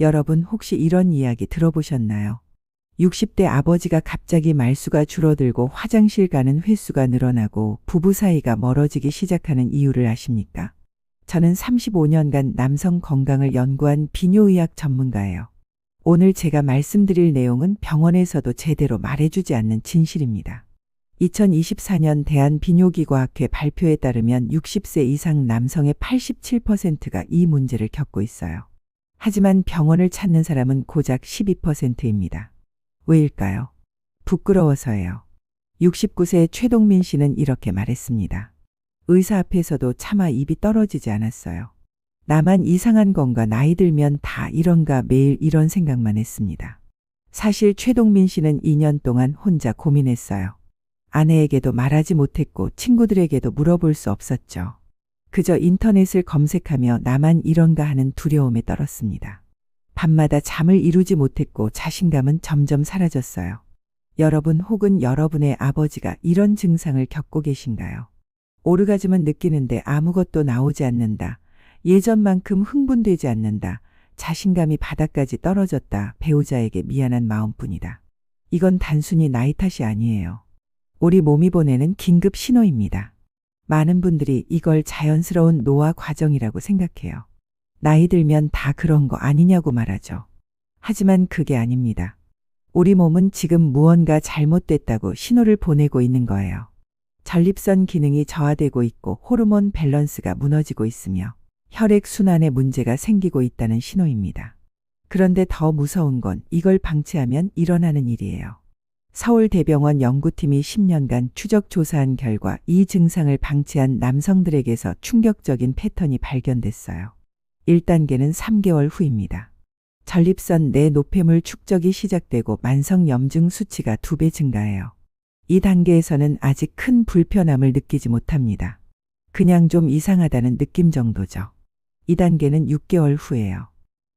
여러분 혹시 이런 이야기 들어보셨나요? 60대 아버지가 갑자기 말수가 줄어들고 화장실 가는 횟수가 늘어나고 부부 사이가 멀어지기 시작하는 이유를 아십니까? 저는 35년간 남성 건강을 연구한 비뇨의학 전문가예요. 오늘 제가 말씀드릴 내용은 병원에서도 제대로 말해주지 않는 진실입니다. 2024년 대한비뇨기과학회 발표에 따르면 60세 이상 남성의 87%가 이 문제를 겪고 있어요. 하지만 병원을 찾는 사람은 고작 12%입니다. 왜일까요? 부끄러워서예요. 69세 최동민 씨는 이렇게 말했습니다. 의사 앞에서도 차마 입이 떨어지지 않았어요. 나만 이상한 건가, 나이 들면 다 이런가, 매일 이런 생각만 했습니다. 사실 최동민 씨는 2년 동안 혼자 고민했어요. 아내에게도 말하지 못했고 친구들에게도 물어볼 수 없었죠. 그저 인터넷을 검색하며 나만 이런가 하는 두려움에 떨었습니다. 밤마다 잠을 이루지 못했고 자신감은 점점 사라졌어요. 여러분 혹은 여러분의 아버지가 이런 증상을 겪고 계신가요? 오르가즘은 느끼는데 아무것도 나오지 않는다. 예전만큼 흥분되지 않는다. 자신감이 바닥까지 떨어졌다. 배우자에게 미안한 마음뿐이다. 이건 단순히 나이 탓이 아니에요. 우리 몸이 보내는 긴급 신호입니다. 많은 분들이 이걸 자연스러운 노화 과정이라고 생각해요. 나이 들면 다 그런 거 아니냐고 말하죠. 하지만 그게 아닙니다. 우리 몸은 지금 무언가 잘못됐다고 신호를 보내고 있는 거예요. 전립선 기능이 저하되고 있고 호르몬 밸런스가 무너지고 있으며 혈액순환에 문제가 생기고 있다는 신호입니다. 그런데 더 무서운 건 이걸 방치하면 일어나는 일이에요. 서울대병원 연구팀이 10년간 추적 조사한 결과 이 증상을 방치한 남성들에게서 충격적인 패턴이 발견됐어요. 1단계는 3개월 후입니다. 전립선 내 노폐물 축적이 시작되고 만성 염증 수치가 2배 증가해요. 이 단계에서는 아직 큰 불편함을 느끼지 못합니다. 그냥 좀 이상하다는 느낌 정도죠. 2단계는 6개월 후예요.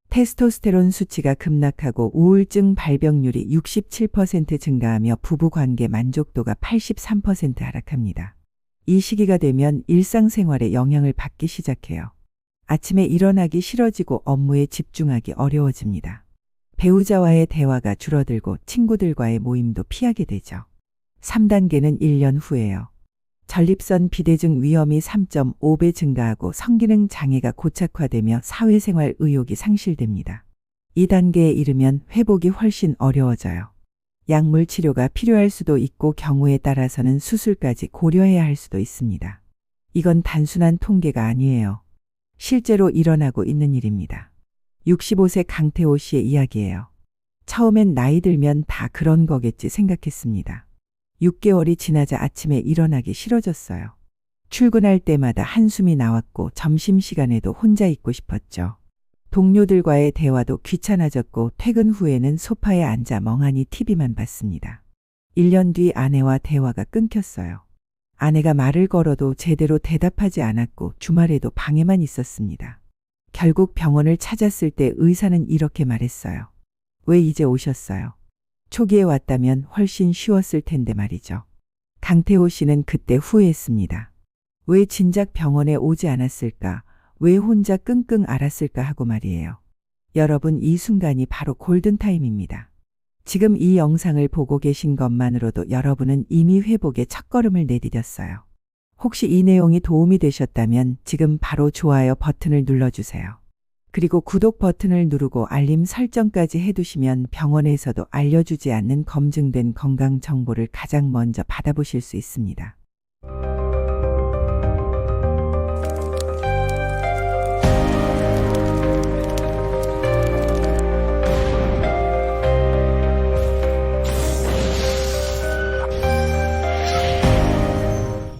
테스토스테론 수치가 급락하고 우울증 발병률이 67% 증가하며 부부관계 만족도가 83% 하락합니다. 이 시기가 되면 일상생활에 영향을 받기 시작해요. 아침에 일어나기 싫어지고 업무에 집중하기 어려워집니다. 배우자와의 대화가 줄어들고 친구들과의 모임도 피하게 되죠. 3단계는 1년 후예요. 전립선 비대증 위험이 3.5배 증가하고 성기능 장애가 고착화되며 사회생활 의욕이 상실됩니다. 2단계에 이르면 회복이 훨씬 어려워져요. 약물 치료가 필요할 수도 있고 경우에 따라서는 수술까지 고려해야 할 수도 있습니다. 이건 단순한 통계가 아니에요. 실제로 일어나고 있는 일입니다. 65세 강태호 씨의 이야기예요. 처음엔 나이 들면 다 그런 거겠지 생각했습니다. 6개월이 지나자 아침에 일어나기 싫어졌어요. 출근할 때마다 한숨이 나왔고 점심시간에도 혼자 있고 싶었죠. 동료들과의 대화도 귀찮아졌고 퇴근 후에는 소파에 앉아 멍하니 TV만 봤습니다. 1년 뒤 아내와 대화가 끊겼어요. 아내가 말을 걸어도 제대로 대답하지 않았고 주말에도 방에만 있었습니다. 결국 병원을 찾았을 때 의사는 이렇게 말했어요. 왜 이제 오셨어요? 초기에 왔다면 훨씬 쉬웠을 텐데 말이죠. 강태호 씨는 그때 후회했습니다. 왜 진작 병원에 오지 않았을까? 왜 혼자 끙끙 앓았을까 하고 말이에요. 여러분, 이 순간이 바로 골든타임입니다. 지금 이 영상을 보고 계신 것만으로도 여러분은 이미 회복의 첫걸음을 내디뎠어요. 혹시 이 내용이 도움이 되셨다면 지금 바로 좋아요 버튼을 눌러주세요. 그리고 구독 버튼을 누르고 알림 설정까지 해두시면 병원에서도 알려주지 않는 검증된 건강 정보를 가장 먼저 받아보실 수 있습니다.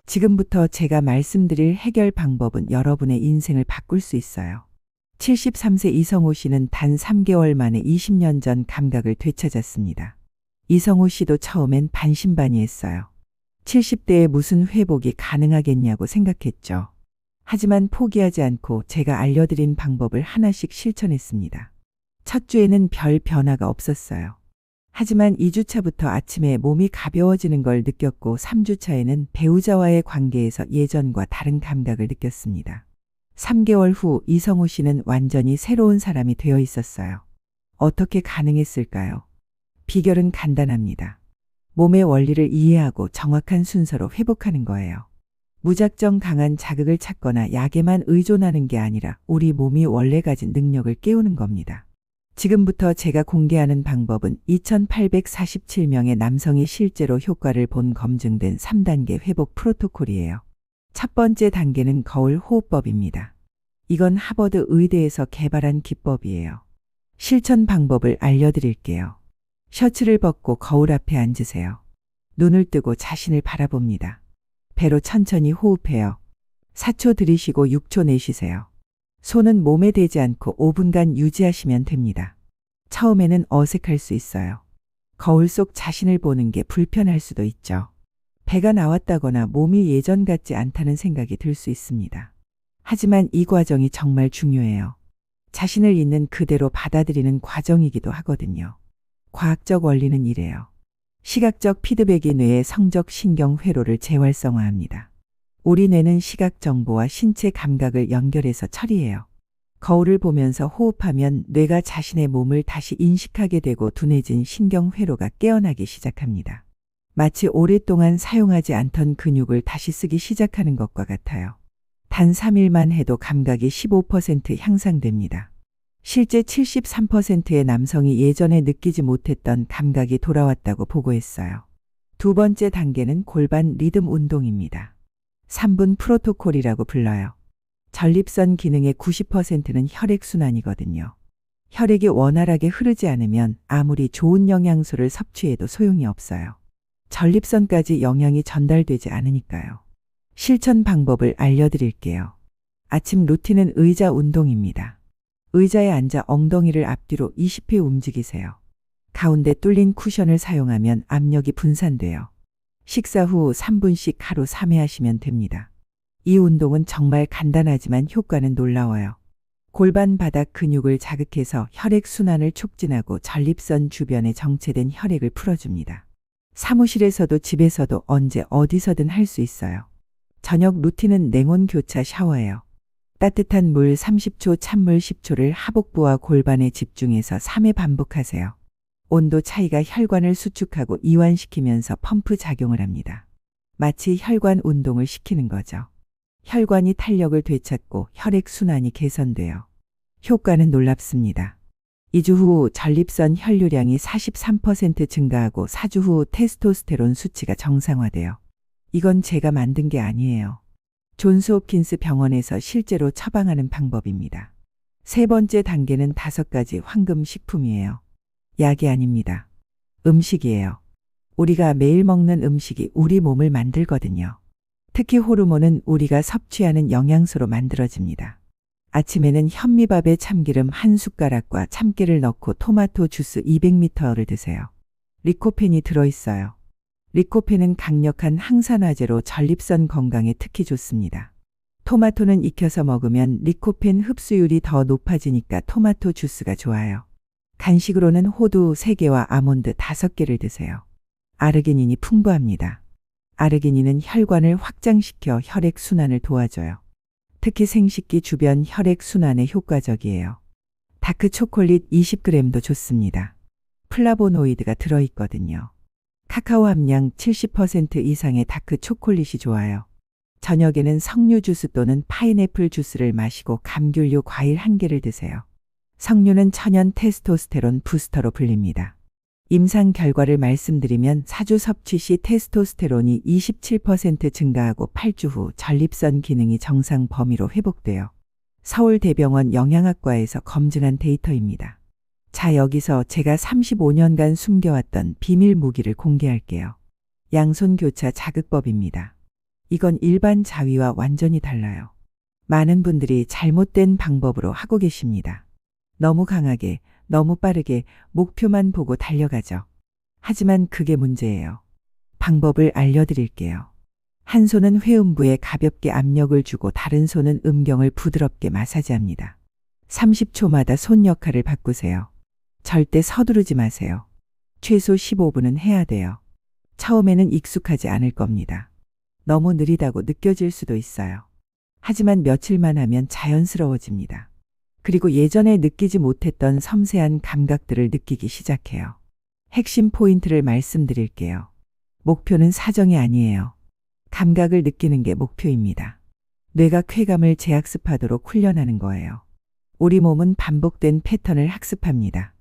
지금부터 제가 말씀드릴 해결 방법은 여러분의 인생을 바꿀 수 있어요. 73세 이성호 씨는 단 3개월 만에 20년 전 감각을 되찾았습니다. 이성호 씨도 처음엔 반신반의했어요. 70대에 무슨 회복이 가능하겠냐고 생각했죠. 하지만 포기하지 않고 제가 알려드린 방법을 하나씩 실천했습니다. 첫 주에는 별 변화가 없었어요. 하지만 2주차부터 아침에 몸이 가벼워지는 걸 느꼈고 3주차에는 배우자와의 관계에서 예전과 다른 감각을 느꼈습니다. 3개월 후 이성호 씨는 완전히 새로운 사람이 되어 있었어요. 어떻게 가능했을까요? 비결은 간단합니다. 몸의 원리를 이해하고 정확한 순서로 회복하는 거예요. 무작정 강한 자극을 찾거나 약에만 의존하는 게 아니라 우리 몸이 원래 가진 능력을 깨우는 겁니다. 지금부터 제가 공개하는 방법은 2847명의 남성이 실제로 효과를 본 검증된 3단계 회복 프로토콜이에요. 첫 번째 단계는 거울 호흡법입니다. 이건 하버드 의대에서 개발한 기법이에요. 실천 방법을 알려드릴게요. 셔츠를 벗고 거울 앞에 앉으세요. 눈을 뜨고 자신을 바라봅니다. 배로 천천히 호흡해요. 4초 들이쉬고 6초 내쉬세요. 손은 몸에 대지 않고 5분간 유지하시면 됩니다. 처음에는 어색할 수 있어요. 거울 속 자신을 보는 게 불편할 수도 있죠. 배가 나왔다거나 몸이 예전 같지 않다는 생각이 들 수 있습니다. 하지만 이 과정이 정말 중요해요. 자신을 있는 그대로 받아들이는 과정이기도 하거든요. 과학적 원리는 이래요. 시각적 피드백이 뇌의 성적 신경 회로를 재활성화합니다. 우리 뇌는 시각 정보와 신체 감각을 연결해서 처리해요. 거울을 보면서 호흡하면 뇌가 자신의 몸을 다시 인식하게 되고 둔해진 신경 회로가 깨어나기 시작합니다. 마치 오랫동안 사용하지 않던 근육을 다시 쓰기 시작하는 것과 같아요. 단 3일만 해도 감각이 15% 향상됩니다. 실제 73%의 남성이 예전에 느끼지 못했던 감각이 돌아왔다고 보고했어요. 두 번째 단계는 골반 리듬 운동입니다. 3분 프로토콜이라고 불러요. 전립선 기능의 90%는 혈액순환이거든요. 혈액이 원활하게 흐르지 않으면 아무리 좋은 영양소를 섭취해도 소용이 없어요. 전립선까지 영양이 전달되지 않으니까요. 실천 방법을 알려드릴게요. 아침 루틴은 의자 운동입니다. 의자에 앉아 엉덩이를 앞뒤로 20회 움직이세요. 가운데 뚫린 쿠션을 사용하면 압력이 분산돼요. 식사 후 3분씩 하루 3회 하시면 됩니다. 이 운동은 정말 간단하지만 효과는 놀라워요. 골반 바닥 근육을 자극해서 혈액 순환을 촉진하고 전립선 주변에 정체된 혈액을 풀어줍니다. 사무실에서도 집에서도 언제 어디서든 할 수 있어요. 저녁 루틴은 냉온 교차 샤워예요. 따뜻한 물 30초, 찬물 10초를 하복부와 골반에 집중해서 3회 반복하세요. 온도 차이가 혈관을 수축하고 이완시키면서 펌프 작용을 합니다. 마치 혈관 운동을 시키는 거죠. 혈관이 탄력을 되찾고 혈액 순환이 개선돼요. 효과는 놀랍습니다. 2주 후 전립선 혈류량이 43% 증가하고 4주 후 테스토스테론 수치가 정상화돼요. 이건 제가 만든 게 아니에요. 존스 홉킨스 병원에서 실제로 처방하는 방법입니다. 세 번째 단계는 5가지 황금 식품이에요. 약이 아닙니다. 음식이에요. 우리가 매일 먹는 음식이 우리 몸을 만들거든요. 특히 호르몬은 우리가 섭취하는 영양소로 만들어집니다. 아침에는 현미밥에 참기름 1숟가락과 참깨를 넣고 토마토 주스 200ml를 드세요. 리코펜이 들어있어요. 리코펜은 강력한 항산화제로 전립선 건강에 특히 좋습니다. 토마토는 익혀서 먹으면 리코펜 흡수율이 더 높아지니까 토마토 주스가 좋아요. 간식으로는 호두 3개와 아몬드 5개를 드세요. 아르기닌이 풍부합니다. 아르기닌은 혈관을 확장시켜 혈액 순환을 도와줘요. 특히 생식기 주변 혈액 순환에 효과적이에요. 다크 초콜릿 20g도 좋습니다. 플라보노이드가 들어있거든요. 카카오 함량 70% 이상의 다크 초콜릿이 좋아요. 저녁에는 석류 주스 또는 파인애플 주스를 마시고 감귤류 과일 1개를 드세요. 석류는 천연 테스토스테론 부스터로 불립니다. 임상 결과를 말씀드리면 4주 섭취 시 테스토스테론이 27% 증가하고 8주 후 전립선 기능이 정상 범위로 회복돼요. 서울대병원 영양학과에서 검증한 데이터입니다. 자, 여기서 제가 35년간 숨겨왔던 비밀 무기를 공개할게요. 양손 교차 자극법입니다. 이건 일반 자위와 완전히 달라요. 많은 분들이 잘못된 방법으로 하고 계십니다. 너무 강하게, 너무 빠르게 목표만 보고 달려가죠. 하지만 그게 문제예요. 방법을 알려드릴게요. 한 손은 회음부에 가볍게 압력을 주고 다른 손은 음경을 부드럽게 마사지합니다. 30초마다 손 역할을 바꾸세요. 절대 서두르지 마세요. 최소 15분은 해야 돼요. 처음에는 익숙하지 않을 겁니다. 너무 느리다고 느껴질 수도 있어요. 하지만 며칠만 하면 자연스러워집니다. 그리고 예전에 느끼지 못했던 섬세한 감각들을 느끼기 시작해요. 핵심 포인트를 말씀드릴게요. 목표는 사정이 아니에요. 감각을 느끼는 게 목표입니다. 뇌가 쾌감을 재학습하도록 훈련하는 거예요. 우리 몸은 반복된 패턴을 학습합니다.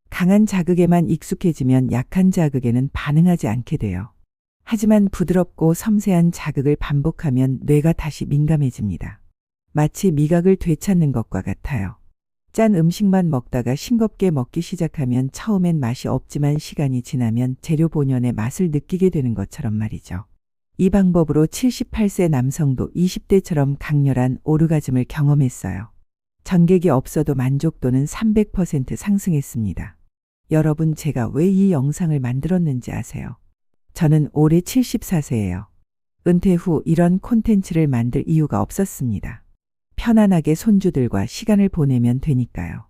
강한 자극에만 익숙해지면 약한 자극에는 반응하지 않게 돼요. 하지만 부드럽고 섬세한 자극을 반복하면 뇌가 다시 민감해집니다. 마치 미각을 되찾는 것과 같아요. 짠 음식만 먹다가 싱겁게 먹기 시작하면 처음엔 맛이 없지만 시간이 지나면 재료 본연의 맛을 느끼게 되는 것처럼 말이죠. 이 방법으로 78세 남성도 20대처럼 강렬한 오르가즘을 경험했어요. 전객이 없어도 만족도는 300% 상승했습니다. 여러분, 제가 왜 이 영상을 만들었는지 아세요? 저는 올해 74세예요. 은퇴 후 이런 콘텐츠를 만들 이유가 없었습니다. 편안하게 손주들과 시간을 보내면 되니까요.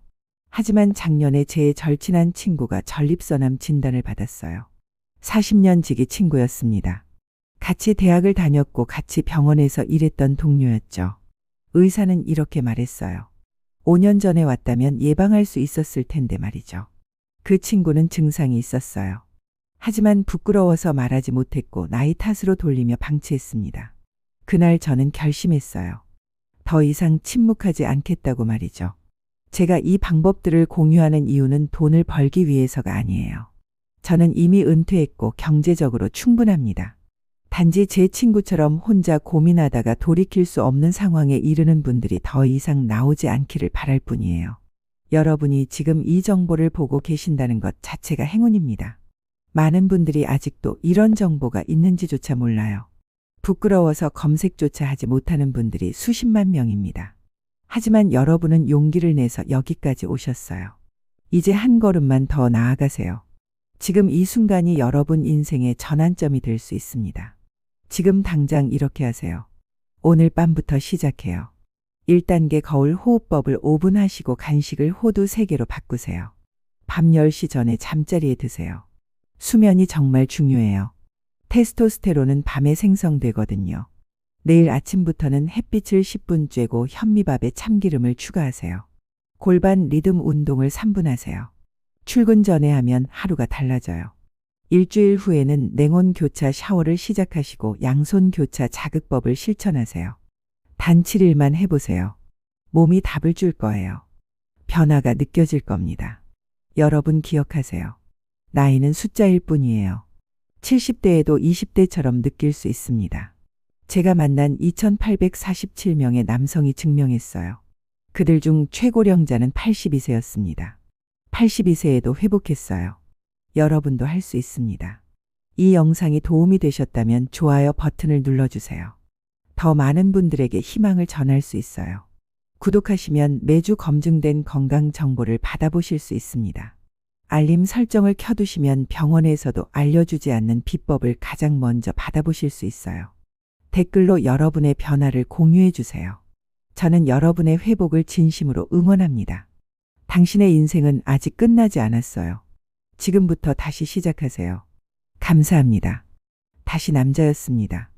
하지만 작년에 제 절친한 친구가 전립선암 진단을 받았어요. 40년 지기 친구였습니다. 같이 대학을 다녔고 같이 병원에서 일했던 동료였죠. 의사는 이렇게 말했어요. 5년 전에 왔다면 예방할 수 있었을 텐데 말이죠. 그 친구는 증상이 있었어요. 하지만 부끄러워서 말하지 못했고 나이 탓으로 돌리며 방치했습니다. 그날 저는 결심했어요. 더 이상 침묵하지 않겠다고 말이죠. 제가 이 방법들을 공유하는 이유는 돈을 벌기 위해서가 아니에요. 저는 이미 은퇴했고 경제적으로 충분합니다. 단지 제 친구처럼 혼자 고민하다가 돌이킬 수 없는 상황에 이르는 분들이 더 이상 나오지 않기를 바랄 뿐이에요. 여러분이 지금 이 정보를 보고 계신다는 것 자체가 행운입니다. 많은 분들이 아직도 이런 정보가 있는지조차 몰라요. 부끄러워서 검색조차 하지 못하는 분들이 수십만 명입니다. 하지만 여러분은 용기를 내서 여기까지 오셨어요. 이제 한 걸음만 더 나아가세요. 지금 이 순간이 여러분 인생의 전환점이 될 수 있습니다. 지금 당장 이렇게 하세요. 오늘 밤부터 시작해요. 1단계 거울 호흡법을 5분 하시고 간식을 호두 3개로 바꾸세요. 밤 10시 전에 잠자리에 드세요. 수면이 정말 중요해요. 테스토스테론은 밤에 생성되거든요. 내일 아침부터는 햇빛을 10분 쬐고 현미밥에 참기름을 추가하세요. 골반 리듬 운동을 3분 하세요. 출근 전에 하면 하루가 달라져요. 일주일 후에는 냉온 교차 샤워를 시작하시고 양손 교차 자극법을 실천하세요. 단 7일만 해보세요. 몸이 답을 줄 거예요. 변화가 느껴질 겁니다. 여러분 기억하세요. 나이는 숫자일 뿐이에요. 70대에도 20대처럼 느낄 수 있습니다. 제가 만난 2,847명의 남성이 증명했어요. 그들 중 최고령자는 82세였습니다. 82세에도 회복했어요. 여러분도 할 수 있습니다. 이 영상이 도움이 되셨다면 좋아요 버튼을 눌러주세요. 더 많은 분들에게 희망을 전할 수 있어요. 구독하시면 매주 검증된 건강 정보를 받아보실 수 있습니다. 알림 설정을 켜두시면 병원에서도 알려주지 않는 비법을 가장 먼저 받아보실 수 있어요. 댓글로 여러분의 변화를 공유해 주세요. 저는 여러분의 회복을 진심으로 응원합니다. 당신의 인생은 아직 끝나지 않았어요. 지금부터 다시 시작하세요. 감사합니다. 다시 남자였습니다.